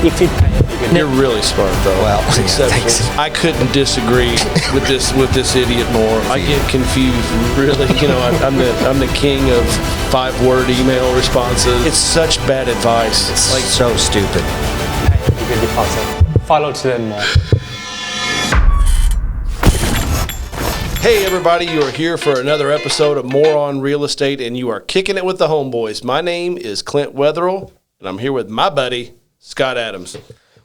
You're really smart, though. Well, exceptional. I couldn't disagree with this idiot more. I get confused, really. I'm the king of 5-word email responses. It's such bad advice. It's like so stupid. Follow to learn more. Hey everybody, you are here for another episode of Moron Real Estate, and you are kicking it with the Homeboys. My name is Clint Wetherill, and I'm here with my buddy, Scott Adams.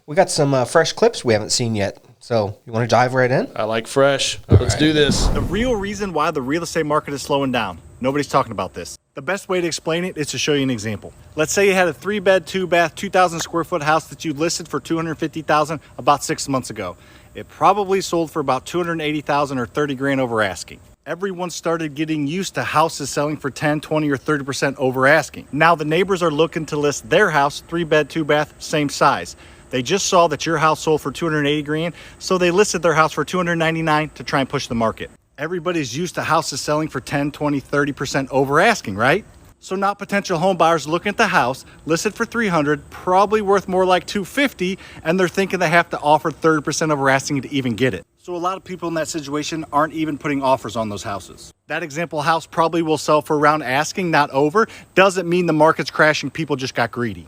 We got some fresh clips we haven't seen yet, so you want to dive right in? I like fresh. Let's do this. The real reason why the real estate market is slowing down. Nobody's talking about this. The best way to explain it is to show you an example. Let's say you had a 3-bed, 2-bath, 2,000 square foot house that you listed for $250,000 about 6 months ago. It probably sold for about $280,000 or $30,000 over asking. Everyone started getting used to houses selling for 10, 20, or 30% over asking. Now the neighbors are looking to list their house, 3-bed, 2-bath, same size. They just saw that your house sold for $280,000, so they listed their house for $299,000 to try and push the market. Everybody's used to houses selling for 10, 20, 30% over asking, right? So now potential home buyers looking at the house, listed for $300,000, probably worth more like $250,000, and they're thinking they have to offer 30% over asking to even get it. So a lot of people in that situation aren't even putting offers on those houses. That example house probably will sell for around asking, not over. Doesn't mean the market's crashing, people just got greedy.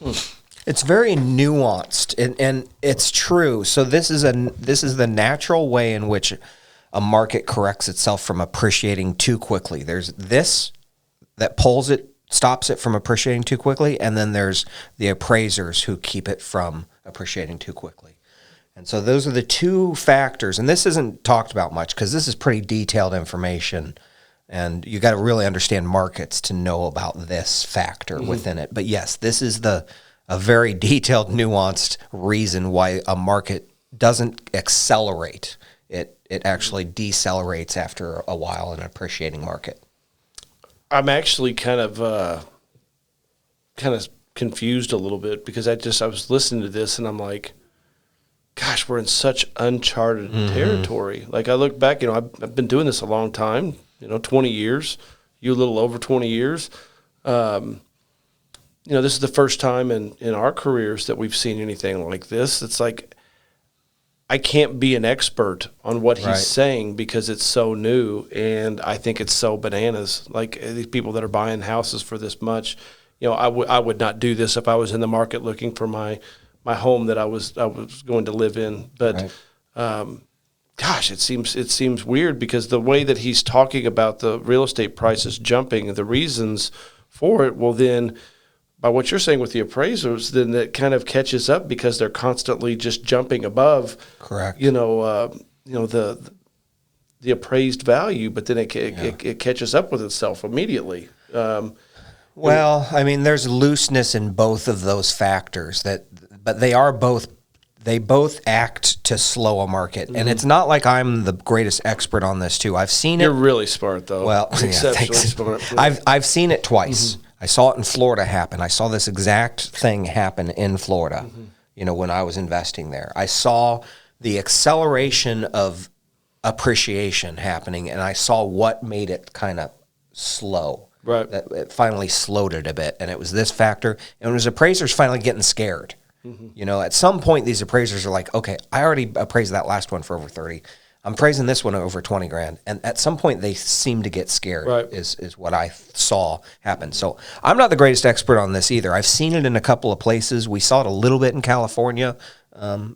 It's very nuanced, and it's true. So this is the natural way in which a market corrects itself from appreciating too quickly. There's this that pulls it, stops it from appreciating too quickly, and then there's the appraisers who keep it from appreciating too quickly. And so those are the two factors, and this isn't talked about much because this is pretty detailed information, and you got to really understand markets to know about this factor within it. But yes, this is a very detailed, nuanced reason why a market doesn't accelerate. It actually decelerates after a while in an appreciating market. I'm actually kind of confused a little bit because I was listening to this and I'm like, gosh, we're in such uncharted territory. Like I look back, I've been doing this a long time, 20 years, you a little over 20 years. This is the first time in our careers that we've seen anything like this. It's like I can't be an expert on what he's saying because it's so new, and I think it's so bananas. Like these people that are buying houses for this much, I would not do this if I was in the market looking for my home that I was going to live in. But gosh, it seems weird because the way that he's talking about the real estate prices jumping, the reasons for it, well then, by what you're saying with the appraisers, then that kind of catches up because they're constantly just jumping above, correct? The appraised value, but then it catches up with itself immediately. Well, I mean, there's looseness in both of those factors but they both act to slow a market, and it's not like I'm the greatest expert on this too. I've seen it. You're really smart though. Well, exceptionally smart. I've seen it twice. I saw it in Florida happen. I saw this exact thing happen in Florida, when I was investing there. I saw the acceleration of appreciation happening, and I saw what made it kind of slow. Right. That it finally slowed it a bit, and it was this factor. And it was appraisers finally getting scared. At some point, these appraisers are like, okay, I already appraised that last one for over 30. I'm praising this one over $20,000, and at some point they seem to get scared. Right. Is what I saw happen. So I'm not the greatest expert on this either. I've seen it in a couple of places. We saw it a little bit in California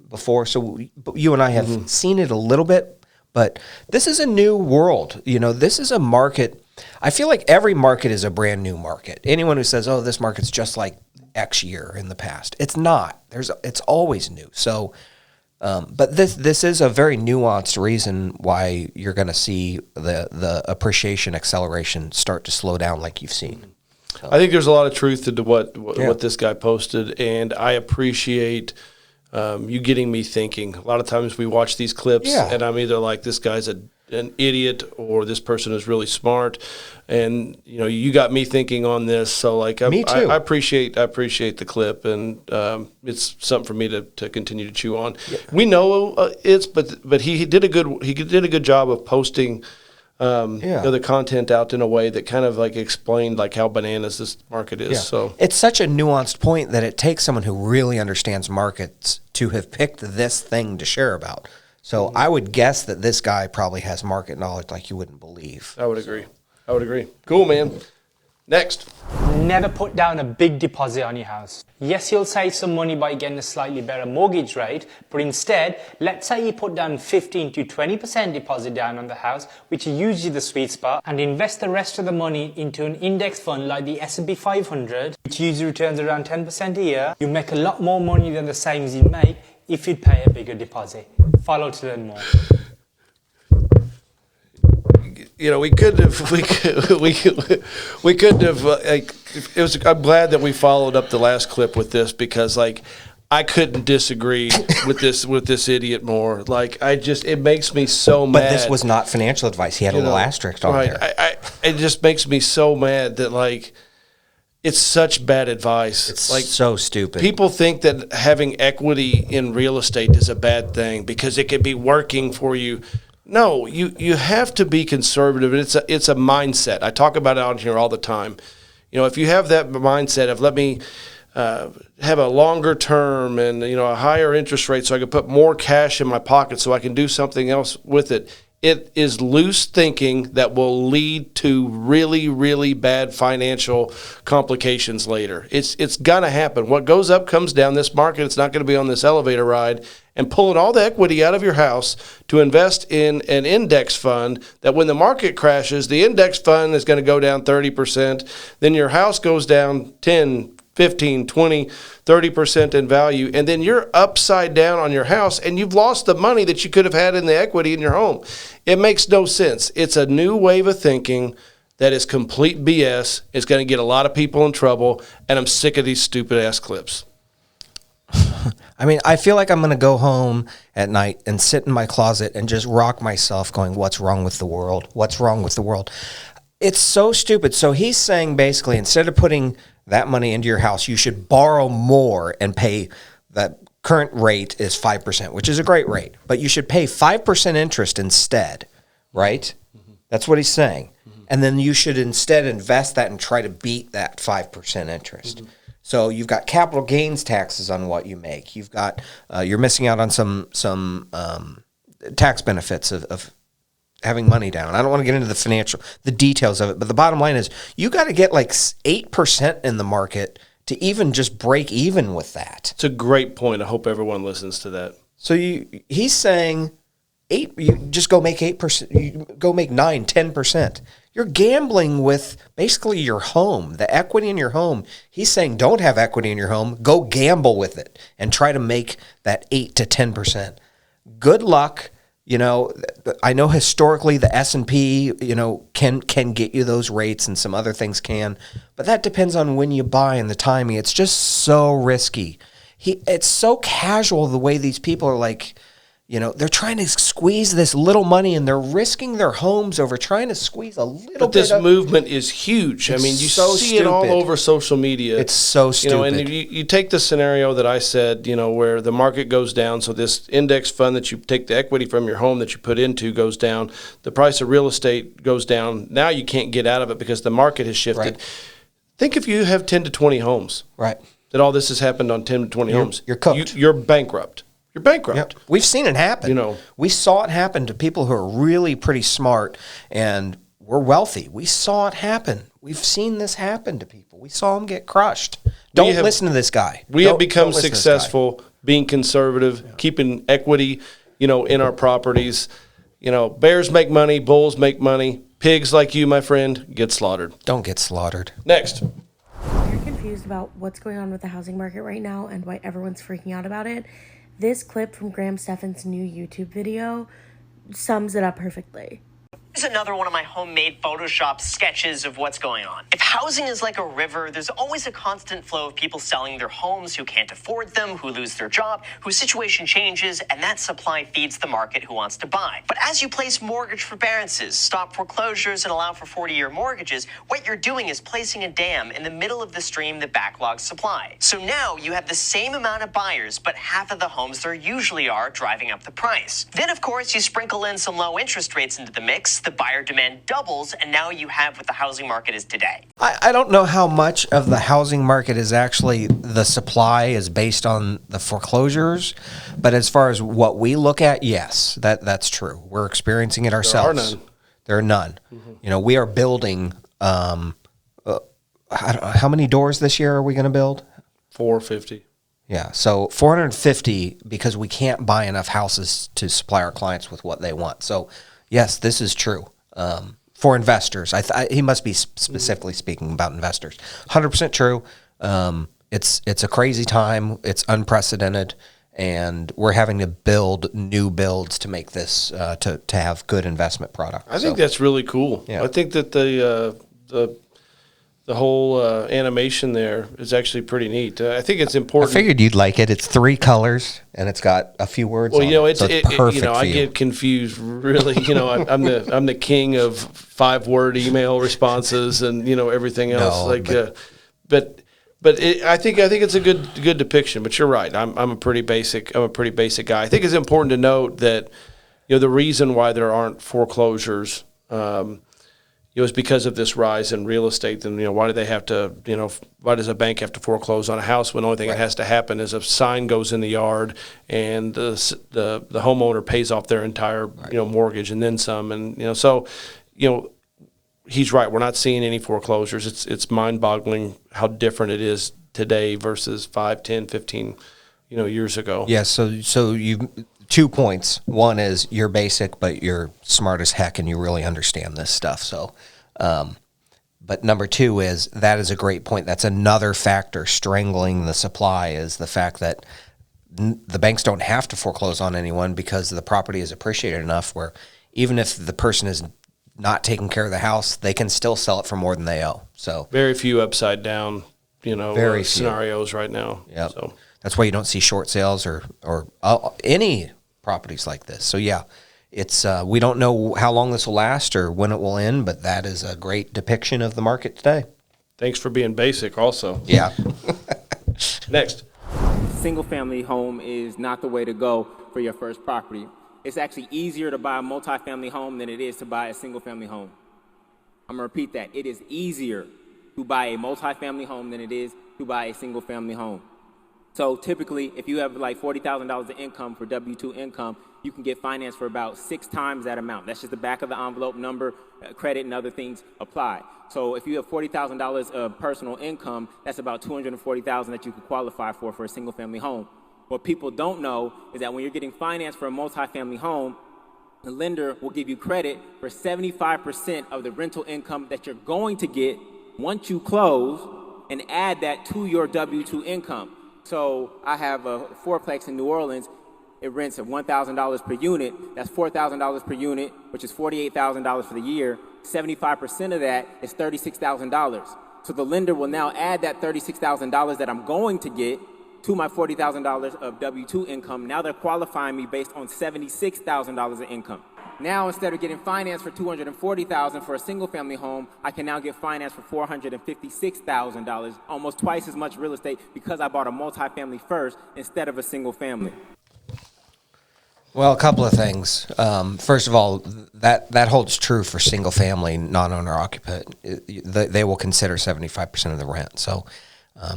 before. So you and I have seen it a little bit, but this is a new world. This is a market. I feel like every market is a brand new market. Anyone who says, "Oh, this market's just like X year in the past," it's not. It's always new. So. But this is a very nuanced reason why you're going to see the appreciation acceleration start to slow down like you've seen. So. I think there's a lot of truth to what this guy posted, and I appreciate you getting me thinking. A lot of times we watch these clips, and I'm either like, this guy's an idiot or this person is really smart, and you got me thinking on this. So me too. I appreciate the clip, and it's something for me to continue to chew on. Yeah. We know but he did a good job of posting the content out in a way that kind of like explained like how bananas this market is. Yeah. So it's such a nuanced point that it takes someone who really understands markets to have picked this thing to share about. So I would guess that this guy probably has market knowledge like you wouldn't believe. I would agree. Cool, man. Next. Never put down a big deposit on your house. Yes, you'll save some money by getting a slightly better mortgage rate, but instead, let's say you put down 15 to 20% deposit down on the house, which is usually the sweet spot, and invest the rest of the money into an index fund like the S&P 500, which usually returns around 10% a year. You make a lot more money than the savings you'd make if you'd pay a bigger deposit. Follow to learn more. You know, we couldn't have. Like, it was. I'm glad that we followed up the last clip with this because, like, I couldn't disagree with this idiot more. Like, it makes me so mad. But this was not financial advice. He had a little asterisk on there. It just makes me so mad that like, it's such bad advice. It's like so stupid. People think that having equity in real estate is a bad thing because it could be working for you. No, you have to be conservative. It's a mindset. I talk about it out here all the time. You know, if you have that mindset of let me have a longer term and a higher interest rate, so I can put more cash in my pocket, so I can do something else with it. It is loose thinking that will lead to really, really bad financial complications later. It's gonna happen. What goes up comes down. This market, it's not going to be on this elevator ride. And pulling all the equity out of your house to invest in an index fund that when the market crashes, the index fund is going to go down 30%. Then your house goes down 10, 15, 20, 30% in value. And then you're upside down on your house and you've lost the money that you could have had in the equity in your home. It makes no sense. It's a new wave of thinking that is complete BS. It's going to get a lot of people in trouble. And I'm sick of these stupid ass clips. I mean, I feel like I'm going to go home at night and sit in my closet and just rock myself going, what's wrong with the world? What's wrong with the world? It's so stupid. So he's saying basically instead of putting that money into your house, you should borrow more and pay that current rate is 5%, which is a great rate. But you should pay 5% interest instead, right? Mm-hmm. That's what he's saying. Mm-hmm. And then you should instead invest that and try to beat that 5% interest. Mm-hmm. So you've got capital gains taxes on what you make. You've got you're missing out on some tax benefits of having money down. I don't want to get into the details of it, but the bottom line is you got to get like 8% in the market to even just break even with that. It's a great point. I hope everyone listens to that. So he's saying 8. You just go make 8%. You go make 9, 10%. You're gambling with basically your home, the equity in your home. He's saying don't have equity in your home. Go gamble with it and try to make that 8 to 10%. Good luck. You know, I know historically the S&P, can get you those rates and some other things can, but that depends on when you buy and the timing. It's just so risky. It's so casual the way these people are like, they're trying to squeeze this little money and they're risking their homes over trying to squeeze a little bit. But this movement is huge. I mean, you see it all over social media. It's so stupid. And you take the scenario that I said, where the market goes down. So this index fund that you take the equity from your home that you put into goes down. The price of real estate goes down. Now you can't get out of it because the market has shifted. Right. Think if you have 10 to 20 homes. Right. That all this has happened on 10 to 20 homes. You're cooked. You're bankrupt. You're bankrupt. Yep. We've seen it happen. We saw it happen to people who are really pretty smart and were wealthy. We saw it happen. We've seen this happen to people. We saw them get crushed. Don't listen to this guy. We have become successful being conservative, keeping equity, in our properties. Bears make money, bulls make money. Pigs like you, my friend, get slaughtered. Don't get slaughtered. Next. You're confused about what's going on with the housing market right now and why everyone's freaking out about it. This clip from Graham Stephan's new YouTube video sums it up perfectly. Here's another one of my homemade Photoshop sketches of what's going on. If housing is like a river, there's always a constant flow of people selling their homes who can't afford them, who lose their job, whose situation changes, and that supply feeds the market who wants to buy. But as you place mortgage forbearances, stop foreclosures, and allow for 40-year mortgages, what you're doing is placing a dam in the middle of the stream that backlogs supply. So now you have the same amount of buyers, but half of the homes there usually are, driving up the price. Then, of course, you sprinkle in some low interest rates into the mix. the buyer demand doubles, and now you have what the housing market is today. I don't know how much of the housing market is actually the supply is based on the foreclosures, but as far as what we look at, yes, that's true. We're experiencing it ourselves. There are none. We are building. How many doors this year are we going to build? 450. Yeah, so 450 because we can't buy enough houses to supply our clients with what they want. So, yes, this is true for investors. He must be specifically speaking about investors. 100% true. It's a crazy time. It's unprecedented, and we're having to build new builds to make this to have good investment product. I think that's really cool. Yeah. I think that the whole animation there is actually pretty neat. I think it's I important. figured you'd like it. It's 3 colors and it's got a few words. Well, on it's perfect. I get confused really. I'm the king of 5-word email responses and everything else. But I think it's a good depiction. But you're right. I'm a pretty basic guy. I think it's important to note that the reason why there aren't foreclosures. It was because of this rise in real estate. Then why do they have to? Why does a bank have to foreclose on a house when the only thing that has to happen is a sign goes in the yard and the homeowner pays off their entire mortgage and then some. And so he's right. We're not seeing any foreclosures. It's mind-boggling how different it is today versus 5, 10, 15 years ago. Yeah. So you. 2 points. One is you're basic, but you're smart as heck, and you really understand this stuff. So, but number 2 is that is a great point. That's another factor strangling the supply is the fact that the banks don't have to foreclose on anyone because the property is appreciated enough where even if the person is not taking care of the house, they can still sell it for more than they owe. So very few upside down, very scenarios right now. Yeah. So that's why you don't see short sales or any properties like this. So yeah, it's we don't know how long this will last or when it will end, but that is a great depiction of the market today. Thanks for being basic also. Yeah. Next. Single family home is not the way to go for your first property. It's actually easier to buy a multifamily home than it is to buy a single family home. I'm gonna repeat that. It is easier to buy a multifamily home than it is to buy a single family home. So typically, if you have like $40,000 of income for W-2 income, you can get financed for about 6 times that amount. That's just the back of the envelope number, credit and other things apply. So if you have $40,000 of personal income, that's about $240,000 that you could qualify for a single family home. What people don't know is that when you're getting financed for a multifamily home, the lender will give you credit for 75% of the rental income that you're going to get once you close and add that to your W-2 income. So I have a fourplex in New Orleans. It rents at $1,000 per unit. That's $4,000 per unit, which is $48,000 for the year. 75% of that is $36,000. So the lender will now add that $36,000 that I'm going to get to my $40,000 of W-2 income. Now they're qualifying me based on $76,000 of income. Now, instead of getting financed for $240,000 for a single-family home, I can now get financed for $456,000, almost twice as much real estate because I bought a multifamily first instead of a single-family. Well, a couple of things. First of all, that holds true for single-family, non-owner occupant. They will consider 75% of the rent. So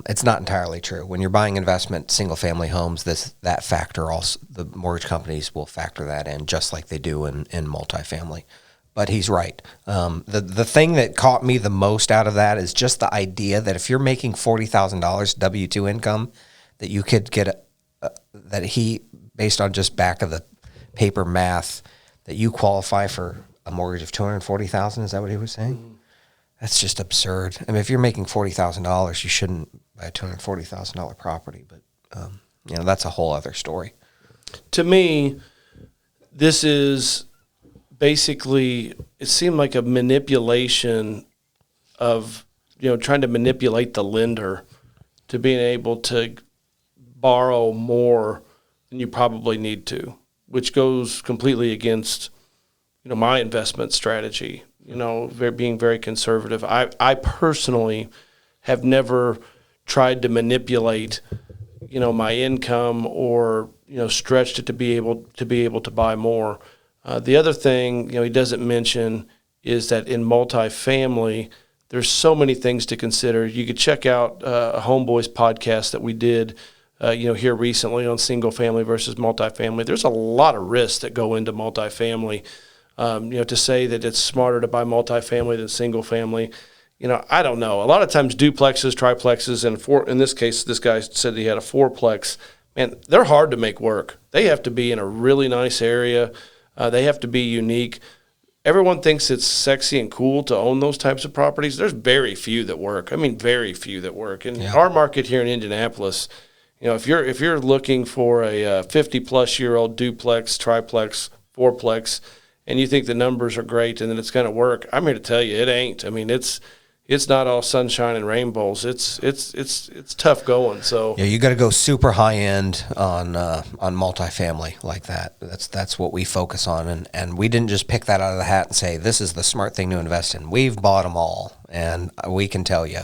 it's not entirely true. When you're buying investment single-family homes, that factor also, the mortgage companies will factor that in just like they do in multifamily. But he's right. The thing that caught me the most out of that is just the idea that if you're making $40,000 W-2 income, that you could get based on just back of the paper math, that you qualify for a mortgage of $240,000. Is that what he was saying? Mm-hmm. That's just absurd. I mean, if you're making $40,000, you shouldn't buy a $240,000 property. But that's a whole other story. To me, this is basically, it seemed like a manipulation of, trying to manipulate the lender to being able to borrow more than you probably need to, which goes completely against, my investment strategy. Being very conservative. I personally have never tried to manipulate, my income or, stretched it to be able to buy more. The other thing, he doesn't mention is that in multifamily, there's so many things to consider. You could check out a Homeboys podcast that we did, here recently on single family versus multifamily. There's a lot of risks that go into multifamily. To say that it's smarter to buy multifamily than single family, I don't know. A lot of times duplexes, triplexes, and in this case, this guy said he had a fourplex. Man, they're hard to make work. They have to be in a really nice area. They have to be unique. Everyone thinks it's sexy and cool to own those types of properties. There's very few that work. I mean, very few that work. In our market here in Indianapolis, if you're looking for a 50-plus-year-old duplex, triplex, fourplex, and you think the numbers are great and that it's going to work, I'm here to tell you it ain't. I mean, it's not all sunshine and rainbows. It's tough going. So you got to go super high end on multifamily like that. That's what we focus on, and we didn't just pick that out of the hat and say this is the smart thing to invest in. We've bought them all, and we can tell you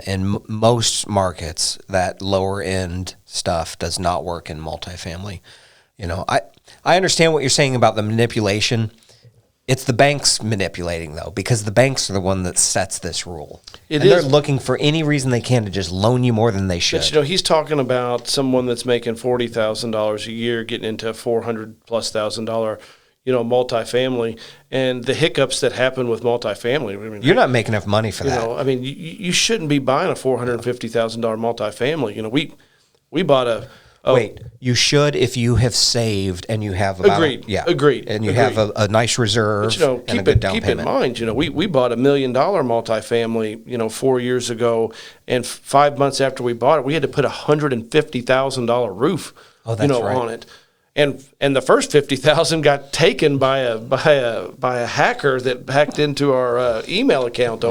in most markets that lower end stuff does not work in multifamily. I understand what you're saying about the manipulation. It's the banks manipulating, though, because the banks are the one that sets this rule. They're looking for any reason they can to just loan you more than they should. But, he's talking about someone that's making $40,000 a year getting into a $400,000+ multifamily, and the hiccups that happen with multifamily. I mean, you're not making enough money for that. I mean, you shouldn't be buying a $450,000 multifamily. We bought a. Wait, you should if you have saved and you have about agreed, and you have a nice reserve. But, and a good down keep payment. in mind, we bought $1 million multifamily, 4 years ago, and 5 months after we bought it, we had to put a $150,000 roof, on it. And the first $50,000 got taken by a hacker that hacked into our email account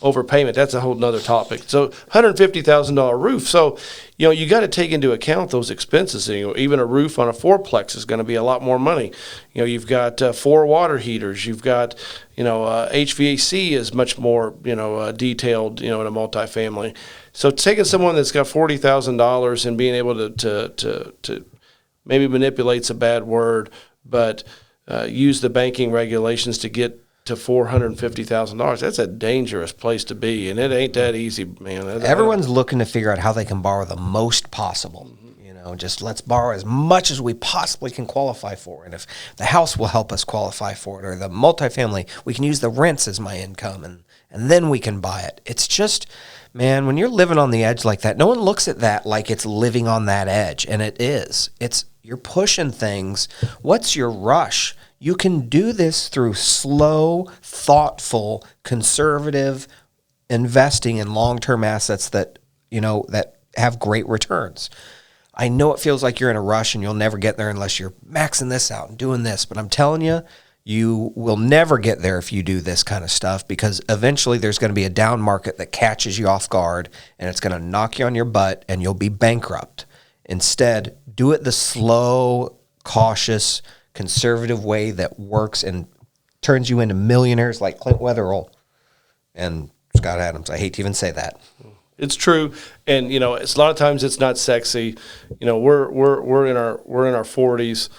over payment. That's a whole nother topic. So $150,000 roof. So you got to take into account those expenses. Even a roof on a fourplex is going to be a lot more money. You've got 4 water heaters. You've got HVAC is much more detailed in a multifamily. So taking someone that's got $40,000 and being able to maybe manipulate's a bad word, but use the banking regulations to get to $450,000. That's a dangerous place to be, and it ain't that easy, man. Everyone's looking to figure out how they can borrow the most possible. Just let's borrow as much as we possibly can qualify for. And if the house will help us qualify for it, or the multifamily, we can use the rents as my income, and then we can buy it. It's just, man, when you're living on the edge like that, no one looks at that like it's living on that edge, and it is. You're pushing things. What's your rush? You can do this through slow, thoughtful, conservative investing in long-term assets that have great returns. I know it feels like you're in a rush and you'll never get there unless you're maxing this out and doing this, but I'm telling you, you will never get there if you do this kind of stuff, because eventually there's going to be a down market that catches you off guard and it's going to knock you on your butt and you'll be bankrupt. Instead, do it the slow, cautious, conservative way that works and turns you into millionaires like Clint Wetherell and Scott Adams. I hate to even say that. It's true, and it's a lot of times it's not sexy. We're in our 40s,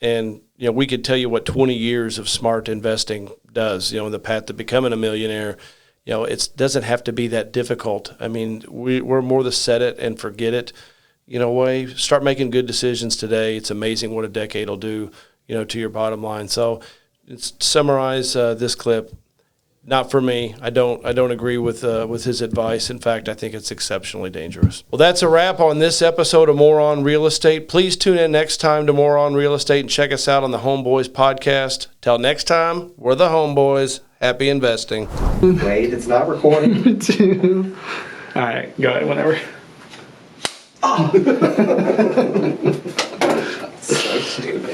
and we could tell you what 20 years of smart investing does. In the path to becoming a millionaire, it doesn't have to be that difficult. I mean, we're more the set it and forget it. Way. Start making good decisions today. It's amazing what a decade will do, to your bottom line. So, summarize this clip. Not for me. I don't agree with his advice. In fact, I think it's exceptionally dangerous. Well, that's a wrap on this episode of Moron Real Estate. Please tune in next time to Moron Real Estate and check us out on the Homeboys podcast. Till next time, we're the Homeboys. Happy investing. Wait, it's not recording. 2. All right, go ahead whenever. So stupid.